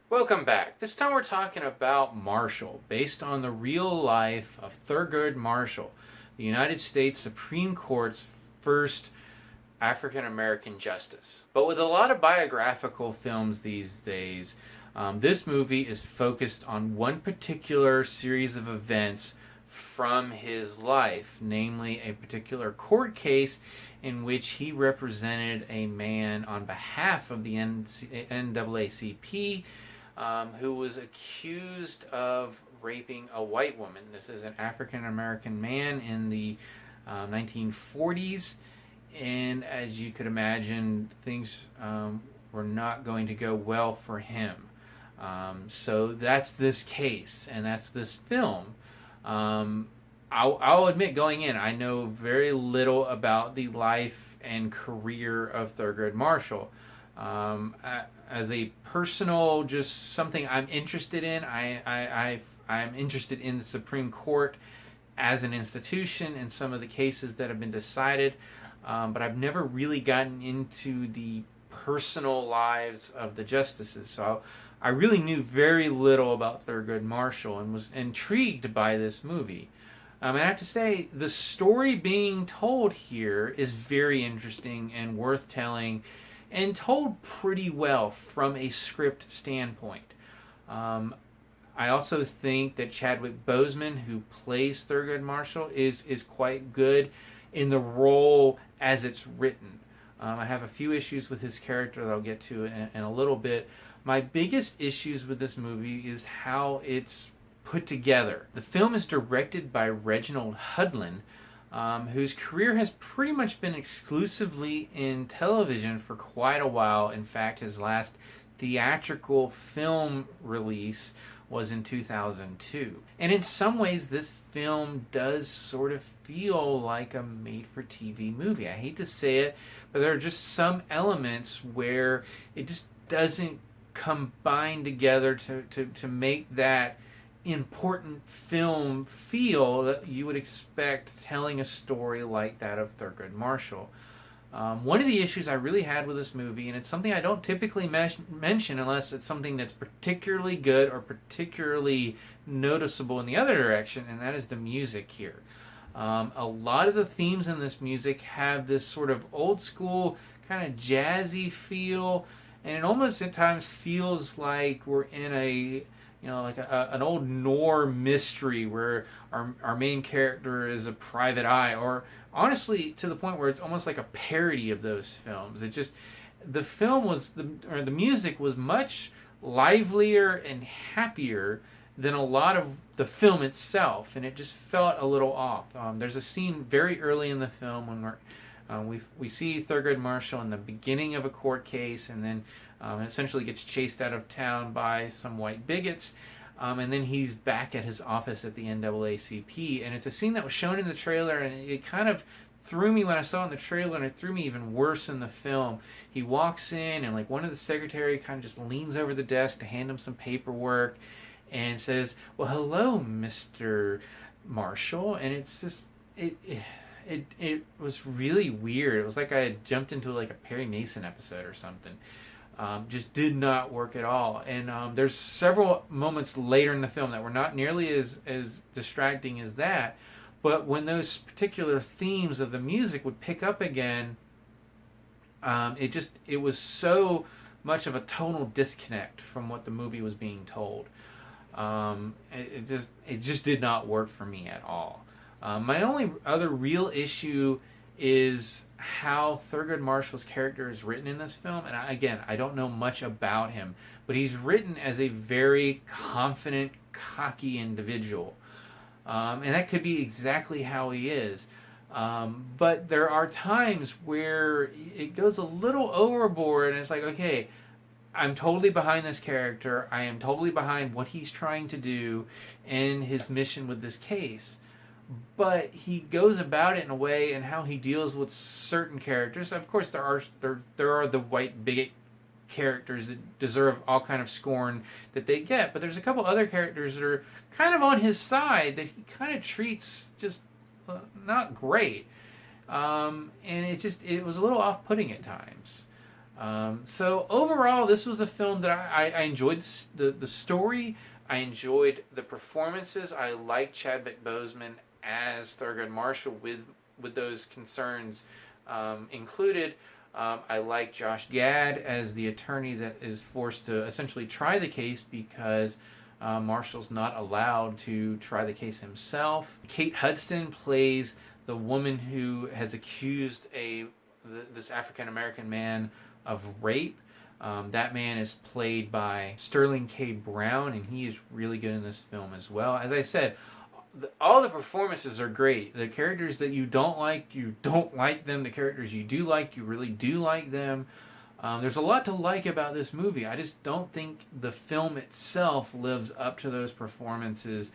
Welcome back. This time we're talking about Mrshall, based on the real life of Thurgood Marshall, the United States Supreme Court's first African American justice. But with a lot of biographical films these days, this movie is focused on one particular series of events from his life, namely a particular court case in which he represented a man on behalf of the NAACP who was accused of raping a white woman. This is an African American man in the 1940s, and as you could imagine, things were not going to go well for him. So that's this case, and that's this film. I'll admit, going in, I know very little about the life and career of Thurgood Marshall. As a personal, just something I'm interested in, I'm interested in the Supreme Court as an institution and some of the cases that have been decided, but I've never really gotten into the personal lives of the justices. So I really knew very little about Thurgood Marshall and was intrigued by this movie. And I have to say, the story being told here is very interesting and worth telling, and told pretty well from a script standpoint. I also think that Chadwich Boseman, who plays Thurgood Marshall, is quite good in the role as it's written. I have a few issues with his character that I'll get to in a little bit. My biggest issues with this movie is how it's put together. The film is directed by Reginald Hudson, whose career has pretty much been exclusively in television for quite a while. In fact, his last theatrical film release was in 2002. And in some ways, this film does sort of feel like a made-for-TV movie. I hate to say it, but there are just some elements where it just doesn't combine together to make that important film feel that you would expect telling a story like that of Thurgood Marshall. One of the issues I really had with this movie, and it's something I don't typically mention unless it's something that's particularly good or particularly noticeable in the other direction, and that is the music here. A lot of the themes in this music have this sort of old school kind of jazzy feel, and it almost at times feels like we're in like an old noir mystery where our main character is a private eye, or honestly to the point where it's almost like a parody of those films. The music was much livelier and happier than a lot of the film itself, and it just felt a little off. There's a scene very early in the film when we see Thurgood Marshall in the beginning of a court case, and then essentially gets chased out of town by some white bigots, and then he's back at his office at the NAACP, and it's a scene that was shown in the trailer, and it kind of threw me when I saw it in the trailer, and it threw me even worse in the film. He walks in, and like one of the secretary kind of just leans over the desk to hand him some paperwork, and says, "Well, hello, Mr. Marshall," and it's just it was really weird. It was like I had jumped into like a Perry Mason episode or something. Just did not work at all. And there's several moments later in the film that were not nearly as distracting as that. But when those particular themes of the music would pick up again, it was so much of a tonal disconnect from what the movie was being told. It just did not work for me at all. My only other real issue is how Thurgood Marshall's character is written in this film. And I don't know much about him, but he's written as a very confident, cocky individual. And that could be exactly how he is. But there are times where it goes a little overboard, and it's like, okay, I'm totally behind this character. I am totally behind what he's trying to do and his mission with this case. But he goes about it in a way, and how he deals with certain characters. Of course, there are the white bigot characters that deserve all kind of scorn that they get, but there's a couple other characters that are kind of on his side that he kind of treats just not great, and it was a little off-putting at times. So overall, this was a film that I enjoyed the story. I enjoyed the performances. I liked Chadwick Boseman as Thurgood Marshall with those concerns included. I like Josh Gad as the attorney that is forced to essentially try the case because Marshall's not allowed to try the case himself. Kate Hudson plays the woman who has accused this African American man of rape. That man is played by Sterling K. Brown, and he is really good in this film as well. As I said, all the performances are great. The characters that you don't like them. The characters you do like, you really do like them. There's a lot to like about this movie. I just don't think the film itself lives up to those performances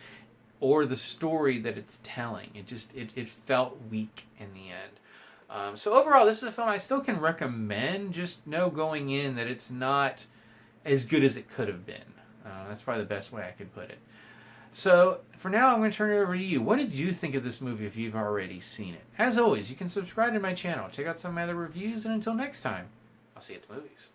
or the story that it's telling. It felt weak in the end. So overall, this is a film I still can recommend. Just know going in that it's not as good as it could have been. That's probably the best way I could put it. So, for now, I'm going to turn it over to you. What did you think of this movie if you've already seen it? As always, you can subscribe to my channel, check out some of my other reviews, and until next time, I'll see you at the movies.